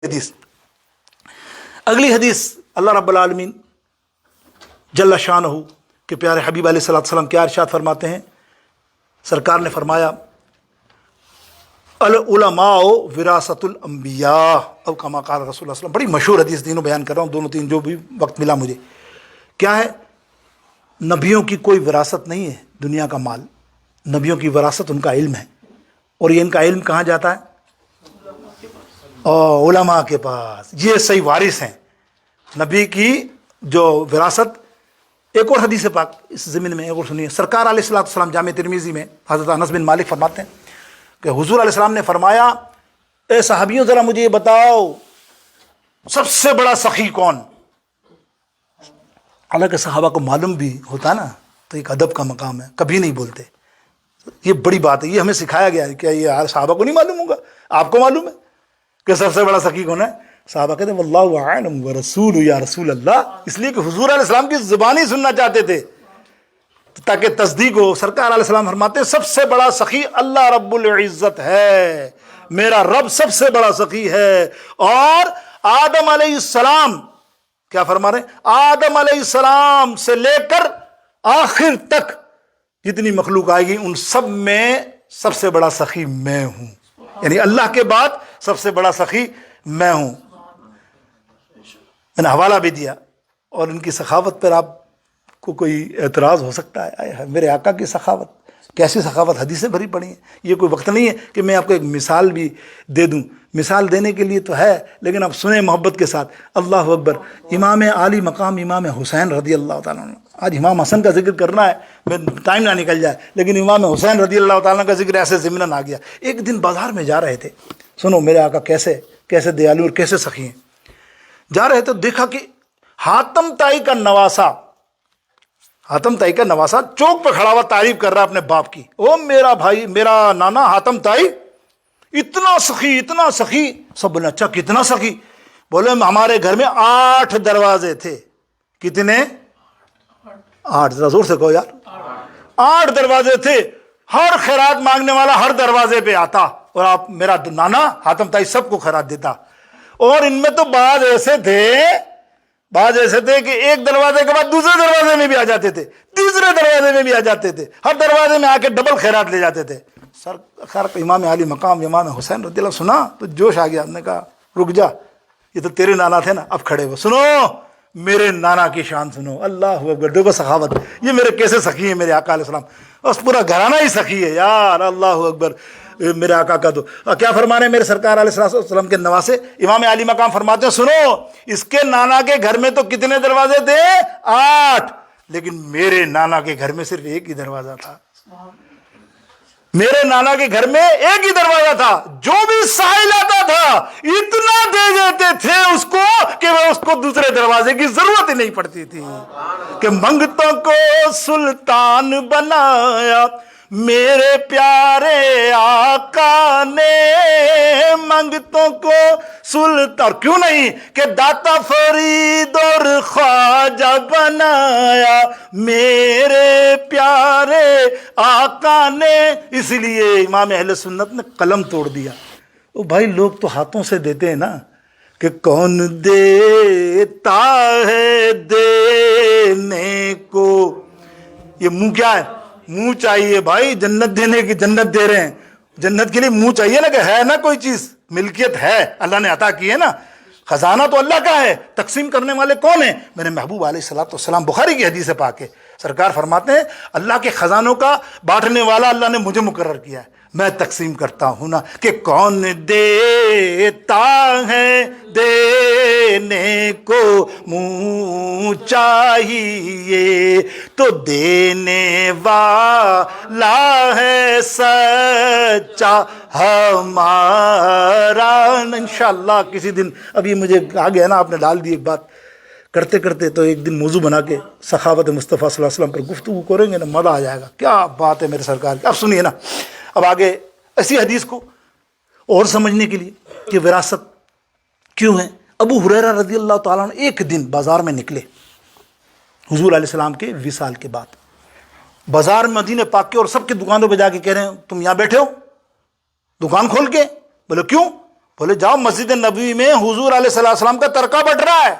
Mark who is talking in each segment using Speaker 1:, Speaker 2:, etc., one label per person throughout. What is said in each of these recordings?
Speaker 1: حدیث. اگلی حدیث اللہ رب العالمین جل شانہ کہ پیارے حبیب علیہ الصلوۃ والسلام کیا ارشاد فرماتے ہیں. سرکار نے فرمایا العلماء وراثت الانبیاء او کما قال رسول اللہ صلی اللہ علیہ وسلم. بڑی مشہور حدیث تینوں بیان کر رہا ہوں، دونوں تین جو بھی وقت ملا مجھے. کیا ہے؟ نبیوں کی کوئی وراثت نہیں ہے دنیا کا مال، نبیوں کی وراثت ان کا علم ہے. اور یہ ان کا علم کہاں جاتا ہے؟ علماء کے پاس. یہ صحیح وارث ہیں نبی کی جو وراثت. ایک اور حدیث پاک اس زمین میں ایک اور سنیے. سرکار علیہ الصلوۃ والسلام جامع ترمذی میں حضرت انس بن مالک فرماتے ہیں کہ حضور علیہ السلام نے فرمایا اے صحابیوں ذرا مجھے یہ بتاؤ سب سے بڑا سخی کون؟ حالانکہ صحابہ کو معلوم بھی ہوتا نا تو ایک ادب کا مقام ہے، کبھی نہیں بولتے. یہ بڑی بات ہے، یہ ہمیں سکھایا گیا ہے. کیا یہ صحابہ کو نہیں معلوم ہوگا؟ آپ کو معلوم ہے کہ سب سے بڑا سخی کون ہے؟ صحابہ کہتے ہیں واللہ اعلم ورسول یا رسول اللہ. اس لیے کہ حضور علیہ السلام کی زبان ہی سننا چاہتے تھے تاکہ تصدیق ہو. سرکار علیہ السلام فرماتے ہیں سب سے بڑا سخی اللہ رب العزت ہے، میرا رب سب سے بڑا سخی ہے. اور آدم علیہ السلام کیا فرما رہے ہیں؟ آدم علیہ السلام سے لے کر آخر تک جتنی مخلوق آئے گی ان سب میں سب سے بڑا سخی میں ہوں. یعنی اللہ کے بعد سب سے بڑا سخی میں ہوں. میں نے حوالہ بھی دیا. اور ان کی سخاوت پر آپ کو کوئی اعتراض ہو سکتا ہے؟ میرے آقا کی سخاوت، کیسی سخاوت، حدیثیں بھری پڑی ہیں. یہ کوئی وقت نہیں ہے کہ میں آپ کو ایک مثال بھی دے دوں. مثال دینے کے لیے تو ہے لیکن آپ سنیں محبت کے ساتھ. اللہ اکبر. امام عالی مقام امام حسین رضی اللہ تعالیٰ عنہ. آج امام حسن کا ذکر کرنا ہے، میں ٹائم نہ نکل جائے، لیکن امام حسین رضی اللہ تعالیٰ کا ذکر ایسے ضمناً آ گیا. ایک دن بازار میں جا رہے تھے، سنو میرے آقا کیسے دیالو اور کیسے سخی ہیں. جا رہے تھے دیکھا کہ حاتم طائی کا نواسا چوک پہ کھڑا ہوا تعریف کر رہا اپنے باپ کی. او میرا بھائی، میرا نانا حاتم طائی اتنا سخی. سب بولے اچھا کتنا سخی؟ بولے ہمارے گھر میں 8 دروازے تھے. کتنے؟ 8. ذرا زور سے کہو یار. 8 دروازے تھے. ہر خیرات مانگنے والا ہر دروازے پہ آتا اور آپ میرا نانا حاتم طائی سب کو خیرات دیتا. اور ان میں تو بعض ایسے تھے کہ ایک دروازے کے بعد دوسرے دروازے میں بھی آ جاتے تھے، تیسرے دروازے میں بھی آ جاتے تھے، ہر دروازے میں آ کے ڈبل خیرات لے جاتے تھے. سر خیر امام علی مقام امام حسین رضی اللہ سنا تو جوش آ گیا. ہم نے کہا رک جا، یہ تو تیرے نانا تھے نا. اب کھڑے ہو، سنو میرے نانا کی شان سنو. اللہ اکبر. دیکھو سخاوت، یہ میرے کیسے سخی ہیں میرے آقا علیہ السلام. بس پورا گھرانہ ہی سخی ہے یار. اللہ اکبر. میرے آقا کا تو کیا فرمانے میرے سرکار علیہ السلام کے نواسے امام علی مقام فرماتے ہیں سنو اس کے نانا کے گھر میں تو کتنے دروازے تھے؟ 8. لیکن میرے نانا کے گھر میں صرف ایک ہی دروازہ تھا. میرے نانا کے گھر میں ایک ہی دروازہ تھا. جو بھی سائل آتا تھا اتنا دے دیتے تھے اس کو کہ وہ اس کو دوسرے دروازے کی ضرورت ہی نہیں پڑتی تھی. کہ منگتوں کو سلطان بنایا میرے پیارے آقا نے، منگتوں کو سلطان. اور کیوں نہیں کہ داتا فرید اور خواجہ بنایا میرے پیارے آقا نے. اس لیے امام اہل سنت نے قلم توڑ دیا. او بھائی لوگ تو ہاتھوں سے دیتے ہیں نا، کہ کون دیتا ہے دینے کو. یہ منہ کیا ہے؟ منہ چاہیے بھائی. جنت دینے کی جنت دے رہے ہیں، جنت کے لیے منہ چاہیے نا، کہ ہے نا کوئی چیز، ملکیت ہے، اللہ نے عطا کی ہے نا. خزانہ تو اللہ کا ہے، تقسیم کرنے والے کون ہیں؟ میرے محبوب علیہ الصلوۃ والسلام. بخاری کی حدیث پاک ہے. سرکار فرماتے ہیں اللہ کے خزانوں کا بانٹنے والا اللہ نے مجھے مقرر کیا ہے، میں تقسیم کرتا ہوں نا. کہ کون دیتا ہے دینے کو منہ چاہیے تو دینے والا ہے سچا ہمارا. انشاءاللہ کسی دن، ابھی مجھے آ گیا نا، آپ نے ڈال دی ایک بات کرتے کرتے، تو ایک دن موضوع بنا کے سخاوت مصطفیٰ صلی اللہ علیہ وسلم پر گفتگو کریں گے نا، مزہ آ جائے گا. کیا بات ہے میرے سرکار کی. اب سنیے نا، اب آگے اسی حدیث کو اور سمجھنے کے لیے کہ وراثت کیوں ہے. ابو ہریرہ رضی اللہ تعالیٰ عنہ ایک دن بازار میں نکلے حضور علیہ السلام کے وصال کے بعد. بازار مدینہ پاک کے اور سب کی دکانوں پہ جا کے کہہ رہے ہیں تم یہاں بیٹھے ہو دکان کھول کے؟ بولے کیوں؟ بولے جاؤ مسجد نبوی میں حضور علیہ السلام کا ترکہ بٹ رہا ہے،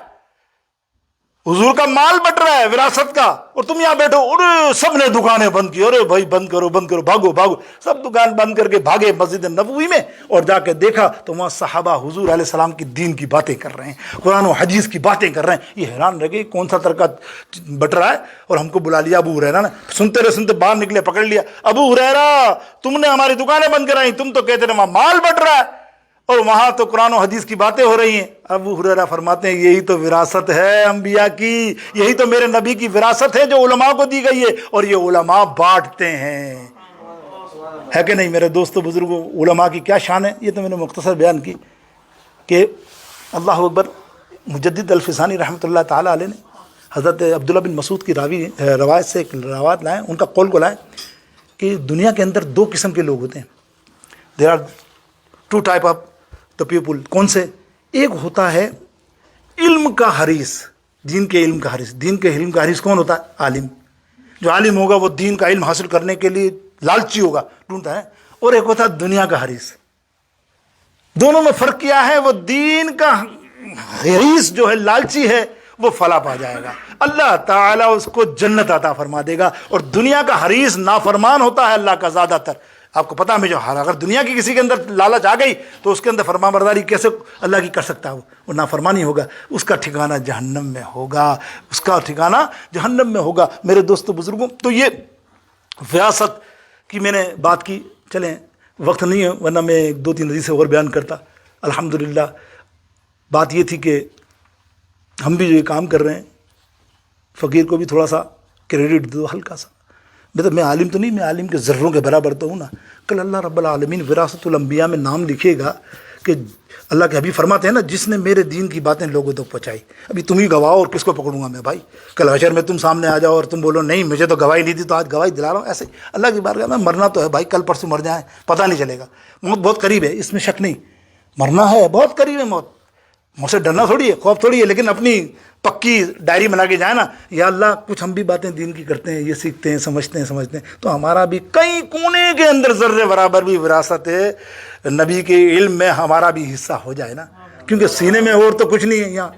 Speaker 1: حضور کا مال بٹ رہا ہے وراثت کا، اور تم یہاں بیٹھو، ارے سب نے دکانیں بند کی، ارے بھائی بند کرو بند کرو، بھاگو بھاگو، سب دکان بند کر کے بھاگے مسجد نبوی میں، اور جا کے دیکھا تو وہاں صحابہ حضور علیہ السلام کی دین کی باتیں کر رہے ہیں، قرآن و حدیث کی باتیں کر رہے ہیں۔ یہ حیران رہ گئے کون سا ترکہ بٹ رہا ہے، اور ہم کو بلا لیا ابو ہریرہ نے، سنتے رہے سنتے باہر نکلے، پکڑ لیا، ابو ہریرہ تم نے ہماری دکانیں بند کرائی، تم تو کہتے رہے وہاں مال بٹ رہا ہے اور وہاں تو قرآن و حدیث کی باتیں ہو رہی ہیں۔ ابو ہریرہ فرماتے ہیں یہی تو وراثت ہے انبیاء کی، یہی تو میرے نبی کی وراثت ہے جو علماء کو دی گئی ہے، اور یہ علماء بانٹتے ہیں، ہے کہ نہیں میرے دوستو بزرگوں؟ علماء کی کیا شان ہے، یہ تو میں نے مختصر بیان کی کہ اللہ اکبر۔ مجدد الفسانی رحمۃ اللہ تعالیٰ علیہ نے حضرت عبداللہ بن مسعود کی روایت سے ایک روایت لائیں، ان کا قول کو لائیں کہ دنیا کے اندر دو قسم کے لوگ ہوتے ہیں، there are two type of the people. کون سے؟ ایک ہوتا ہے علم کا حریص، دین کے علم کا حریص۔ دین کے علم کا حریص کون ہوتا ہے؟ عالم۔ جو عالم ہوگا وہ دین کا علم حاصل کرنے کے لیے لالچی ہوگا، ڈھونڈتا ہے۔ اور ایک ہوتا ہے دنیا کا حریص۔ دونوں میں فرق کیا ہے؟ وہ دین کا حریص جو ہے، لالچی ہے، وہ فلاح پا جائے گا، اللہ تعالیٰ اس کو جنت عطا فرما دے گا، اور دنیا کا حریص نافرمان ہوتا ہے اللہ کا زیادہ تر۔ آپ کو پتا ہے جو اگر دنیا کی کسی کے اندر لالچ آ گئی تو اس کے اندر فرما برداری کیسے اللہ کی کر سکتا ہے؟ وہ نافرمانی ہوگا، اس کا ٹھکانہ جہنم میں ہوگا، اس کا ٹھکانہ جہنم میں ہوگا میرے دوستو بزرگوں۔ تو یہ وراثت کی میں نے بات کی، چلیں وقت نہیں ہے ورنہ میں ایک دو تین حدیثیں اور بیان کرتا۔ الحمدللہ بات یہ تھی کہ ہم بھی جو یہ کام کر رہے ہیں، فقیر کو بھی تھوڑا سا کریڈٹ دو، ہلکا سا۔ میں عالم تو نہیں، میں عالم کے ذروں کے برابر تو ہوں نا۔ کل اللہ رب العالمین وراثت الانبیاء میں نام لکھے گا کہ اللہ کے حبیب فرماتے ہیں نا، جس نے میرے دین کی باتیں لوگوں تک پہنچائی۔ ابھی تم ہی گواہ، اور کس کو پکڑوں گا میں بھائی؟ کل حشر میں تم سامنے آ جاؤ اور تم بولو نہیں مجھے تو گواہی نہیں دی، تو آج گواہی دلا رہا ہوں۔ ایسے اللہ کی بارگاہ میں مرنا تو ہے بھائی، کل پرسوں مر جائیں پتہ نہیں چلے گا، موت بہت قریب ہے، اس میں شک نہیں، مرنا ہے، بہت قریب ہے موت۔ مجھ سے ڈرنا تھوڑی ہے، خوف تھوڑی ہے، لیکن اپنی پکی ڈائری بنا کے جائے نا، یا اللہ کچھ ہم بھی باتیں دین کی کرتے ہیں، یہ سیکھتے ہیں، سمجھتے ہیں، تو ہمارا بھی کئی کونے کے اندر ذرے برابر بھی وراثت ہے نبی کے علم میں، ہمارا بھی حصہ ہو جائے نا، کیونکہ سینے میں اور تو کچھ نہیں ہے یہاں۔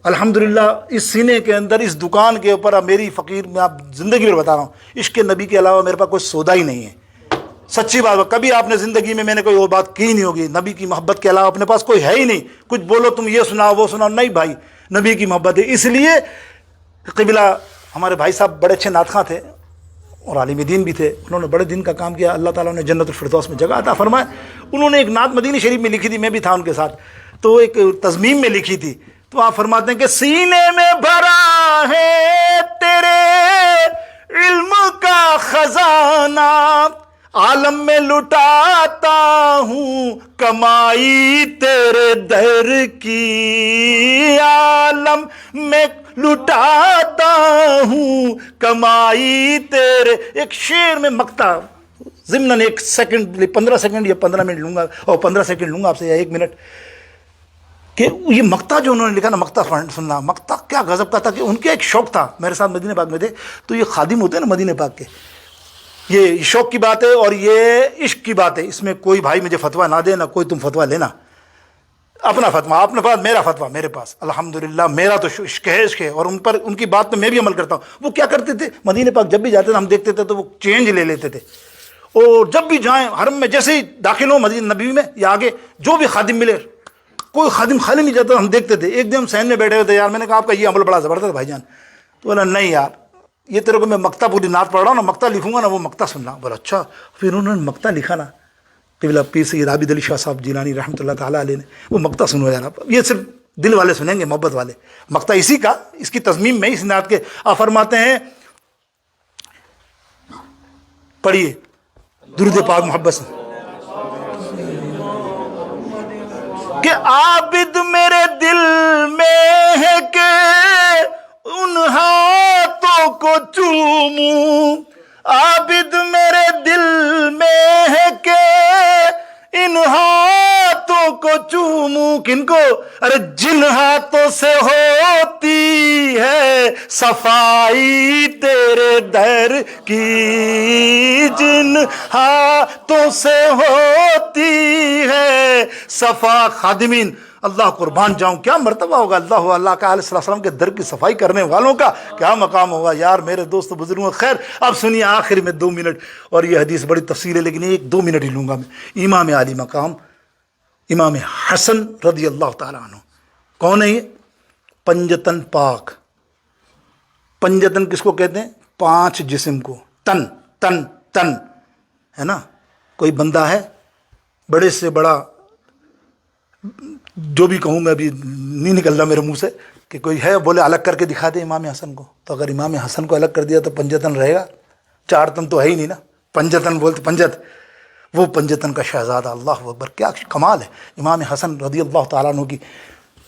Speaker 1: الحمدللہ اس سینے کے اندر، اس دکان کے اوپر میری فقیر، میں آپ زندگی میں بتا رہا ہوں، عشق نبی کے علاوہ میرے پاس کوئی سودا ہی نہیں ہے، سچی بات ہے۔ کبھی آپ نے زندگی میں نے کوئی اور بات کی نہیں ہوگی، نبی کی محبت کے علاوہ اپنے پاس کوئی ہے ہی نہیں۔ کچھ بولو تم یہ سناؤ وہ سناؤ، نہیں بھائی، نبی کی محبت ہے۔ اس لیے قبلہ ہمارے بھائی صاحب بڑے اچھے نعت خواں تھے اور عالم دین بھی تھے، انہوں نے بڑے دن کا کام کیا، اللہ تعالیٰ نے جنت الفردوس میں جگہ عطا فرمائے۔ انہوں نے ایک نعت مدینہ شریف میں لکھی تھی، میں بھی تھا ان کے ساتھ، تو ایک تضمیم میں لکھی تھی، تو آپ فرماتے ہیں کہ سینے میں بھرا ہے تیرے علم کا خزانہ، عالم میں لٹاتا ہوں کمائی تیرے در کی، عالم میں لٹاتا ہوں کمائی تیرے۔ ایک شعر میں مقطع ضمن ایک سیکنڈ، 15 سیکنڈ یا 15 منٹ لوں گا، اور 15 سیکنڈ لوں گا آپ سے یا 1 منٹ، کہ یہ مقطع جو انہوں نے لکھا نا، مقطع سننا، مقطع کیا غضب کا تھا کہ ان کے ایک شوق تھا، میرے ساتھ مدینہ پاک میں تھے، تو یہ خادم ہوتے ہیں نا مدینہ پاک کے، یہ شوق کی بات ہے اور یہ عشق کی بات ہے، اس میں کوئی بھائی مجھے فتویٰ نہ دے، نہ کوئی تم فتویٰ لینا، اپنا فتویٰ اپنے پاس، میرا فتویٰ میرے پاس، الحمدللہ میرا تو عشق ہے، عشق ہے، اور ان پر ان کی بات پہ میں بھی عمل کرتا ہوں۔ وہ کیا کرتے تھے، مدینہ پاک جب بھی جاتے تھے ہم دیکھتے تھے تو وہ چینج لے لیتے تھے، اور جب بھی جائیں حرم میں جیسے ہی داخل ہوں مدینہ نبوی میں یا آگے، جو بھی خادم ملے، کوئی خادم خالی نہیں جاتا، ہم دیکھتے تھے۔ ایک دن ہم سین میں بیٹھے ہوئے تھے، یار میں نے کہا آپ کا یہ عمل بڑا زبردست بھائی جان، تو بولا نہیں یار یہ تیرے کو میں مقطع پوری نعت پڑھ رہا ہوں نا، مقطع لکھوں گا نا، وہ مقطع سننا۔ بولا اچھا۔ پھر انہوں نے مقطع لکھا نا، قبلہ پیر سید عابد علی شاہ صاحب جیلانی رحمۃ اللہ تعالیٰ علیہ نے، وہ مقطع سنو یار آپ، یہ صرف دل والے سنیں گے، محبت والے، مقطع اسی کا، اس کی تضمیم میں، اس نعت کے آپ فرماتے ہیں، پڑھیے درود پاک محبت سے، کہ عابد میرے دل میں ہے کہ ان ہاتھوں کو چوموں، عابد میرے دل میں ہے کہ ان ہاتھوں کو کو چوموں کن کو، ارے جن ہاتھوں سے ہوتی ہے صفائی تیرے در کی، جن ہاتھوں سے ہوتی ہے صفا، خادمین اللہ قربان جاؤں کیا مرتبہ ہوگا اللہ کا علیہ السلام کے در کی صفائی کرنے والوں کا، کیا مقام ہوگا یار میرے دوست بزرگوں۔ خیر اب سنیے آخر میں 2 منٹ، اور یہ حدیث بڑی تفصیل ہے لیکن 1-2 منٹ ہی لوں گا میں۔ امام عالی مقام امام حسن رضی اللہ تعالیٰ عنہ کون ہے یہ؟ پنجتن پاک۔ پنجتن کس کو کہتے ہیں؟ 5 جسم کو، تن تن تن ہے نا۔ کوئی بندہ ہے بڑے سے بڑا، جو بھی کہوں میں ابھی نہیں نکل رہا میرے منہ سے، کہ کوئی ہے بولے الگ کر کے دکھا دے امام حسن کو، تو اگر امام حسن کو الگ کر دیا تو پنجتن رہے گا؟ 4 تن تو ہے ہی نہیں نا، پنجتن بولتے پنجت، وہ پنجتن کا شہزادہ، اللہ اکبر کیا کمال ہے۔ امام حسن رضی اللہ تعالیٰ عنہ کی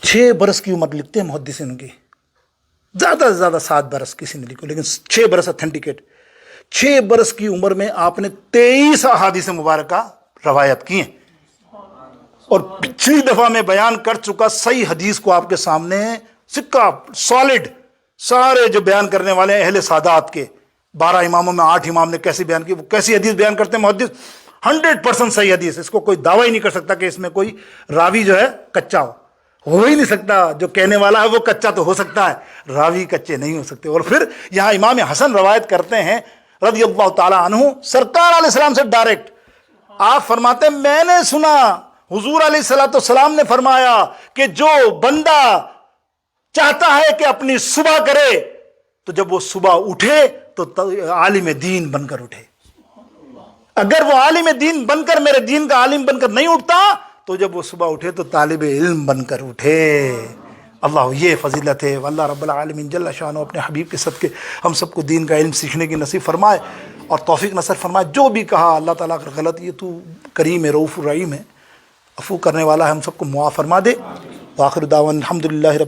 Speaker 1: 6 برس کی عمر لکھتے ہیں محدثین کی، زیادہ سے زیادہ 7 برس کسی نے لکھو، لیکن 6 برس اتھینٹیکیٹ۔ 6 برس کی عمر میں آپ نے 23 احادیث مبارکہ روایت کی ہیں، اور پچھلی دفعہ میں بیان کر چکا صحیح حدیث کو آپ کے سامنے سکہ سالڈ، سارے جو بیان کرنے والے ہیں اہل سادات کے، 12 اماموں میں 8 امام نے کیسی بیان کی، وہ کیسی حدیث بیان کرتے ہیں محدث، 100% صحیح حدیث، اس کو کوئی دعویٰ ہی نہیں کر سکتا کہ اس میں کوئی راوی جو ہے کچا ہو ہی نہیں سکتا، جو کہنے والا ہے وہ کچا تو ہو سکتا ہے، راوی کچے نہیں ہو سکتے۔ اور پھر یہاں امام حسن روایت کرتے ہیں رضی اللہ تعالیٰ عنہ سرکار علیہ السلام سے ڈائریکٹ، آپ فرماتے ہیں میں نے سنا حضور علیہ السلام نے فرمایا کہ جو بندہ چاہتا ہے کہ اپنی صبح کرے تو جب وہ صبح اٹھے تو عالم دین بن کر اٹھے، اگر وہ عالم دین بن کر میرے دین کا عالم بن کر نہیں اٹھتا تو جب وہ صبح اٹھے تو طالب علم بن کر اٹھے۔ اللہ یہ فضیلت ہے، واللہ رب العالمین جل شانہ اپنے حبیب کے صدقے ہم سب کو دین کا علم سیکھنے کی نصیب فرمائے اور توفیق نصر فرمائے۔ جو بھی کہا اللہ تعالیٰ کا غلط، یہ تو کریم ہے، رؤوف الرحیم ہے، عفو کرنے والا ہے، ہم سب کو معاف فرما دے۔ وآخر دعوانا الحمدللہ رب